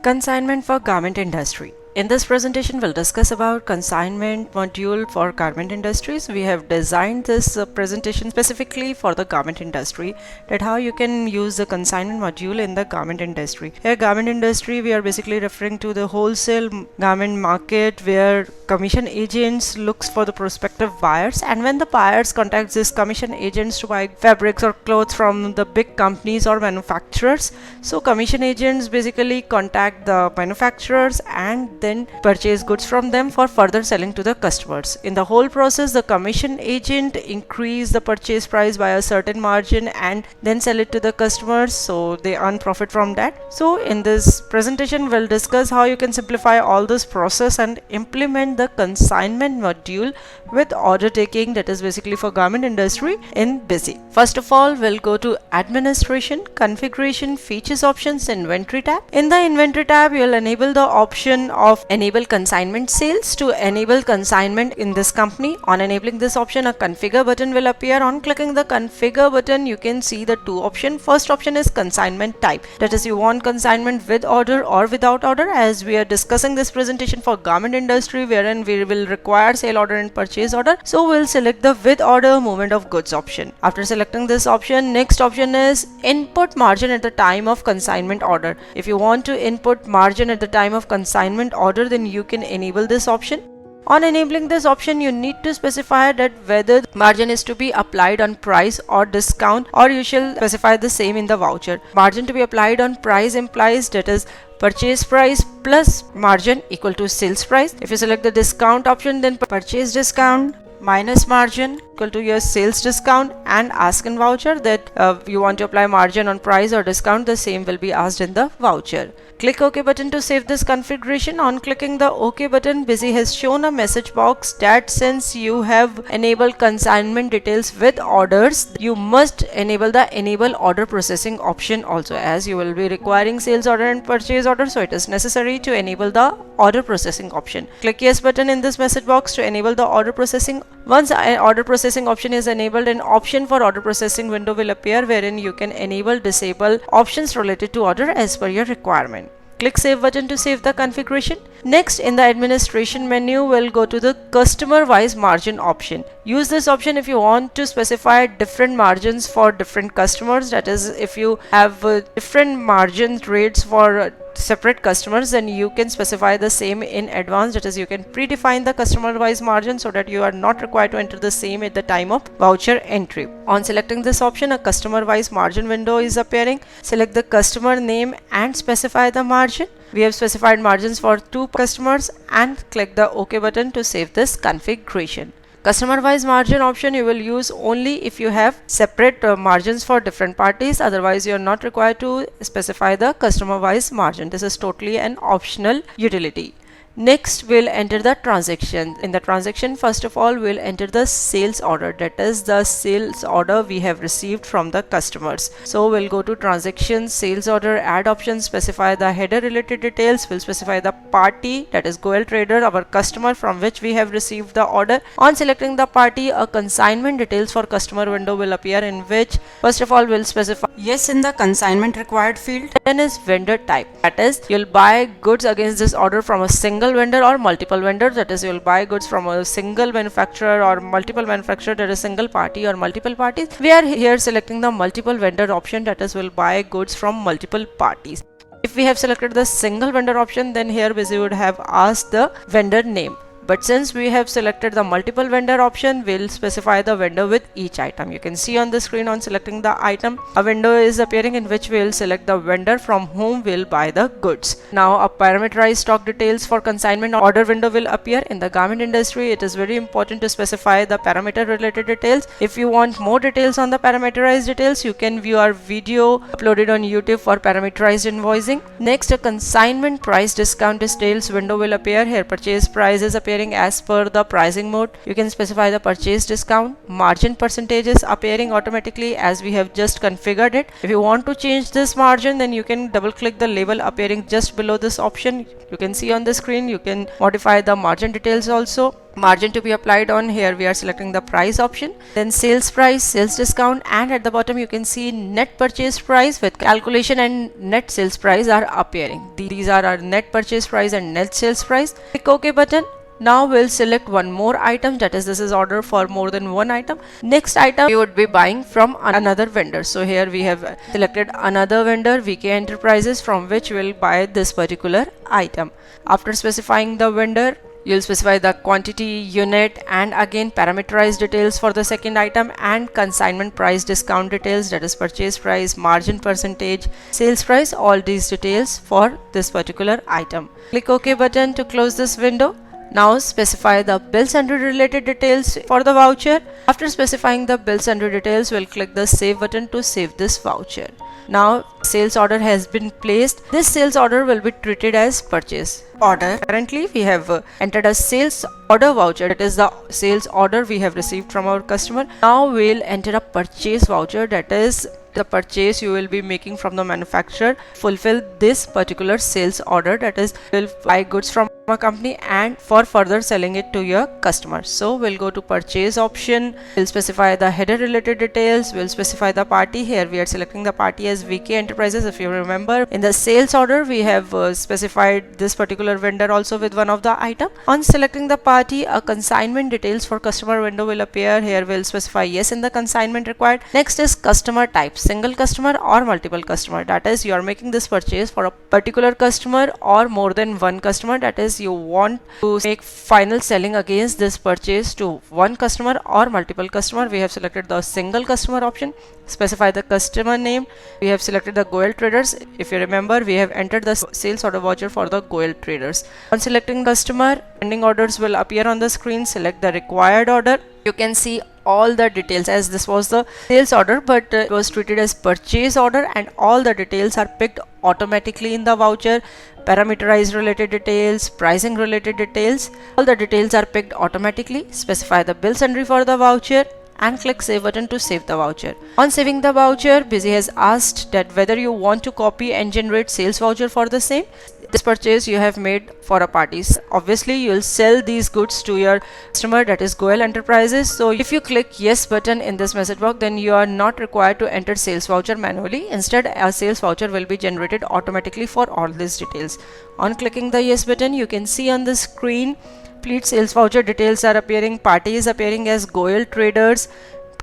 Consignment for garment industry. In this presentation, we'll discuss about consignment module for garment industries. We have designed this presentation specifically for the garment industry, that how you can use the consignment module in the garment industry. Here, garment industry, we are basically referring to the wholesale garment market where commission agents looks for the prospective buyers, and when the buyers contact these commission agents to buy fabrics or clothes from the big companies or manufacturers, so commission agents basically contact the manufacturers and then purchase goods from them for further selling to the customers. In the whole process, the commission agent increase the purchase price by a certain margin and then sell it to the customers, so they earn profit from that. So in this presentation, we'll discuss how you can simplify all this process and implement the consignment module with order taking, that is basically for garment industry, in Busy. First of all, we'll go to administration, configuration, features, options, inventory tab. In the inventory tab, you'll enable the option of enable consignment sales to enable consignment in this company. On enabling this option, a configure button will appear. On clicking the configure button, you can see the two options. First option is consignment type, that is you want consignment with order or without order. As we are discussing this presentation for garment industry wherein we will require sale order and purchase order, so we'll select the with order movement of goods option. After selecting this option, next option is input margin at the time of consignment order. If you want to input margin at the time of consignment order, then you can enable this option. On enabling this option, you need to specify that whether margin is to be applied on price or discount, or you shall specify the same in the voucher. Margin to be applied on price implies that is purchase price plus margin equal to sales price. If you select the discount option, then purchase discount minus margin equal to your sales discount, and ask in voucher that you want to apply margin on price or discount, the same will be asked in the voucher. Click OK button to save this configuration. On clicking the OK button, Busy has shown a message box that since you have enabled consignment details with orders, you must enable the enable order processing option also, as you will be requiring sales order and purchase order, so it is necessary to enable the order processing option. Click yes button in this message box to enable the order processing. Once an order processing option is enabled, an option for order processing window will appear wherein you can enable disable options related to order as per your requirement. Click save button to save the configuration. Next, in the administration menu, we'll go to the customer wise margin option. Use this option if you want to specify different margins for different customers, that is if you have different margin rates for separate customers, then you can specify the same in advance, that is you can predefine the customer wise margin so that you are not required to enter the same at the time of voucher entry. On selecting this option, a customer wise margin window is appearing. Select the customer name and specify the margin. We have specified margins for 2 customers, and click the OK button to save this configuration. Customer wise margin option you will use only if you have separate margins for different parties, otherwise you are not required to specify the customer wise margin. This is totally an optional utility. Next, we'll enter the transaction. In the transaction, first of all, we'll enter the sales order, that is the sales order we have received from the customers. So we'll go to transaction, sales order, add options, specify the header related details. We'll specify the party, that is Goel Trader, our customer from which we have received the order. On selecting the party, a consignment details for customer window will appear, in which first of all we'll specify yes in the consignment required field. Then is vendor type, that is you'll buy goods against this order from a single vendor or multiple vendor, that is you'll buy goods from a single manufacturer or multiple manufacturer, that is single party or multiple parties. We are here selecting the multiple vendor option, that is we'll buy goods from multiple parties. If we have selected the single vendor option, then here Busy would have asked the vendor name. But since we have selected the multiple vendor option, we'll specify the vendor with each item. You can see on the screen, on selecting the item, a window is appearing in which we'll select the vendor from whom we'll buy the goods. Now a parameterized stock details for consignment order window will appear. In the garment industry, it is very important to specify the parameter related details. If you want more details on the parameterized details, you can view our video uploaded on YouTube for parameterized invoicing. Next, a consignment price discount details window will appear. Here purchase price is appearing appearing as per the pricing mode. You can specify the purchase discount. Margin percentage is appearing automatically as we have just configured it. If you want to change this margin, then you can double click the label appearing just below this option. You can see on the screen, you can modify the margin details also. Margin to be applied on, here we are selecting the price option, then sales price, sales discount, and at the bottom you can see net purchase price with calculation and net sales price are appearing. These are our net purchase price and net sales price. Click OK button. Now we'll select one more item, that is this is order for more than one item. Next item we would be buying from another vendor. So here we have selected another vendor, VK Enterprises, from which we'll buy this particular item. After specifying the vendor, you'll specify the quantity, unit, and again parameterized details for the second item, and consignment price discount details, that is purchase price, margin percentage, sales price, all these details for this particular item. Click OK button to close this window. Now specify the bill sundry related details for the voucher. After specifying the bill sundry details, we'll click the save button to save this voucher. Now sales order has been placed. This sales order will be treated as purchase order. Currently we have entered a sales order voucher, that is the sales order we have received from our customer. Now we'll enter a purchase voucher, that is the purchase you will be making from the manufacturer. Fulfill this particular sales order, that is will buy goods from a company and for further selling it to your customer. So we'll go to purchase option, we'll specify the header related details, we'll specify the party. Here we are selecting the party as VK Enterprises. If you remember, in the sales order we have specified this particular vendor also with one of the item. On selecting the party, a consignment details for customer window will appear. Here we'll specify yes in the consignment required. Next is customer type, single customer or multiple customer, that is you are making this purchase for a particular customer or more than one customer, that is you want to make final selling against this purchase to one customer or multiple customer. We have selected the single customer option. Specify the customer name. We have selected the Goel Traders. If you remember, we have entered the sales order voucher for the Goel Traders. On selecting customer, pending orders will appear on the screen. Select the required order. You can see all the details, as this was the sales order but it was treated as purchase order, and all the details are picked automatically in the voucher. Parameterized related details, pricing related details, all the details are picked automatically. Specify the bill sundry for the voucher and click save button to save the voucher. On saving the voucher, Busy has asked that whether you want to copy and generate sales voucher for the same. This purchase you have made for a party. Obviously you will sell these goods to your customer, that is Goel Enterprises. So if you click yes button in this message box, then you are not required to enter sales voucher manually. Instead, a sales voucher will be generated automatically for all these details. On clicking the yes button, you can see on the screen complete sales voucher details are appearing. Party is appearing as Goel Traders.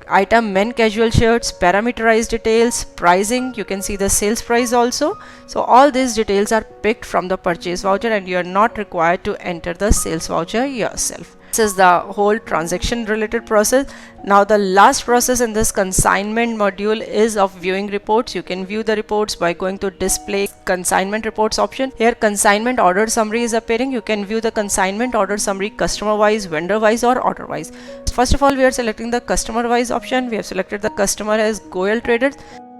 Item men casual shirts, parameterized details, pricing, you can see the sales price also. So all these details are picked from the purchase voucher and you are not required to enter the sales voucher yourself. This is the whole transaction related process. Now the last process in this consignment module is of viewing reports. You can view the reports by going to display consignment reports option. Here consignment order summary is appearing. You can view the consignment order summary customer wise, vendor wise, or order wise. First of all, we are selecting the customer wise option. We have selected the customer as Goel Traders,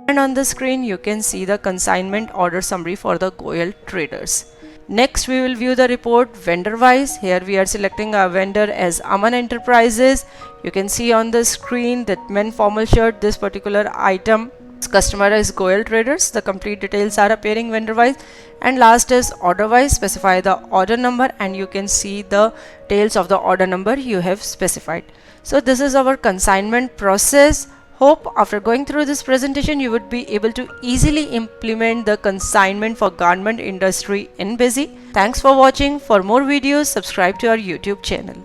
and on the screen you can see the consignment order summary for the Goel Traders. Next we will view the report vendor wise. Here we are selecting our vendor as Aman Enterprises. You can see on the screen that men formal shirt, this particular item, customer is Goel Traders. The complete details are appearing vendor wise. And last is order wise. Specify the order number and you can see the details of the order number you have specified. So this is our consignment process. Hope after going through this presentation you would be able to easily implement the consignment for garment industry in Busy. Thanks for watching. For more videos, subscribe to our YouTube channel.